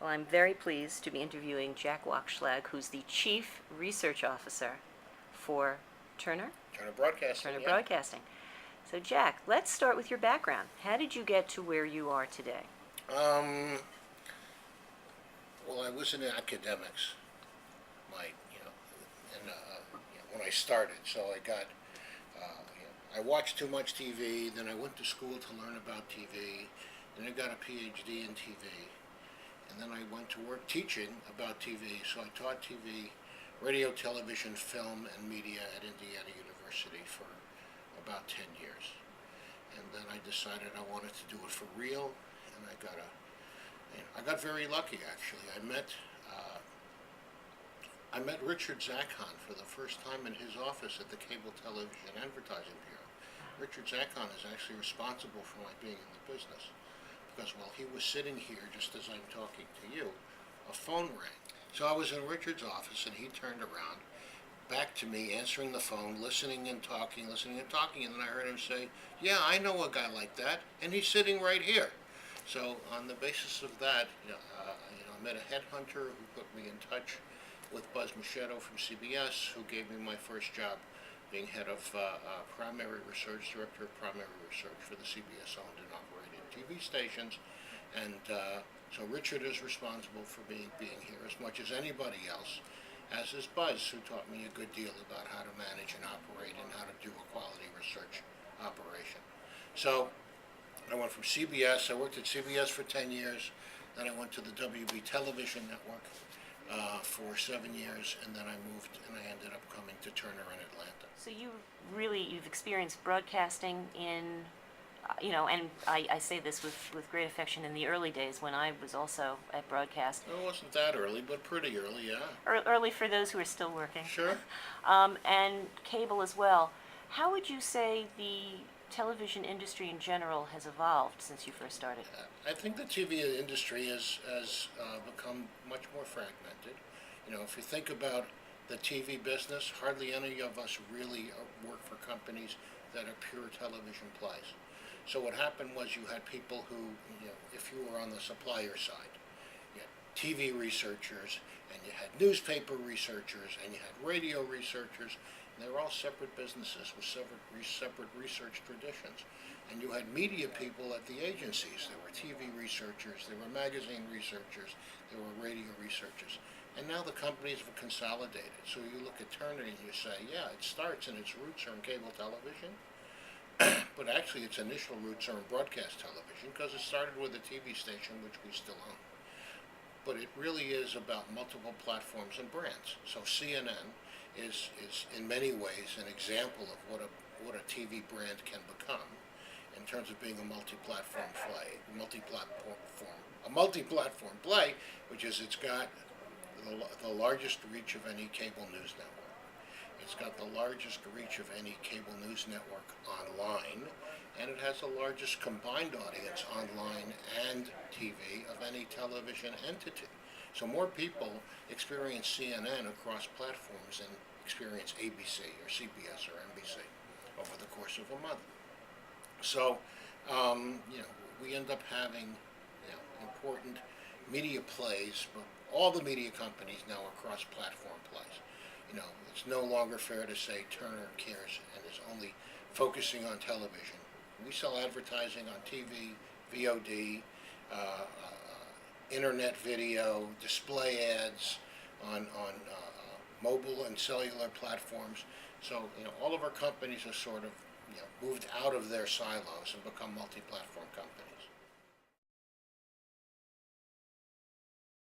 Well, I'm very pleased to be interviewing Jack Wakshlag, who's the Chief Research Officer for Turner Turner Broadcasting. Turner Yeah. Broadcasting. So, Jack, let's start with your background. How did you get to where you are today? Um, well, I was in academics, my, and when I started, so I got, I watched too much TV. Then I went to school to learn about TV. Then I got a PhD in TV, and then I went to work teaching about TV. So I taught TV, radio, television, film, and media at Indiana University for about 10 years. And then I decided I wanted to do it for real, and I got very lucky actually. I met Richard Zakon for the first time in his office at the Cable Television Advertising Bureau. Richard Zakon is actually responsible for my being in the business, because while he was sitting here, just as I'm talking to you, a phone rang. So I was in Richard's office, and he turned around, back to me, answering the phone, listening and talking, and then I heard him say, "Yeah, I know a guy like that, and he's sitting right here." So on the basis of that, I met a headhunter who put me in touch with Buzz Machetto from CBS, who gave me my first job being head of primary research, director of primary research for the CBS owned and operated TV stations. And so Richard is responsible for being here as much as anybody else, as is Buzz, who taught me a good deal about how to manage and operate and how to do a quality research operation. So I went from CBS, I worked at CBS for 10 years, then I went to the WB Television Network for 7 years, and then I moved and I ended up coming to Turner in Atlanta. So you've experienced broadcasting in, and I say this with great affection, in the early days when I was also at broadcast. It wasn't that early, but pretty early, yeah. Early for those who are still working. Sure. And cable as well. How would you say the television industry in general has evolved since you first started? I think the TV industry has become much more fragmented. If you think about the TV business, hardly any of us really work for companies that are pure television plays. So what happened was you had people who, if you were on the supplier side, you had TV researchers, and you had newspaper researchers, and you had radio researchers, and they were all separate businesses with separate research traditions. And you had media people at the agencies. There were TV researchers, there were magazine researchers, there were radio researchers. And now the companies have consolidated. So you look at Turner and you say, yeah, it starts and its roots are in cable television, but actually its initial roots are in broadcast television, because it started with a TV station, which we still own. But it really is about multiple platforms and brands. So CNN is in many ways an example of what a TV brand can become in terms of being a multi-platform play, which is it's got the largest reach of any cable news network. It's got the largest reach of any cable news network online, and it has the largest combined audience online and TV of any television entity. So more people experience CNN across platforms than experience ABC or CBS or NBC over the course of a month. So, we end up having important media plays, but all the media companies now are cross-platform plays. It's no longer fair to say Turner cares and is only focusing on television. We sell advertising on TV, VOD, internet video, display ads on mobile and cellular platforms. So, all of our companies are sort of moved out of their silos and become multi-platform companies.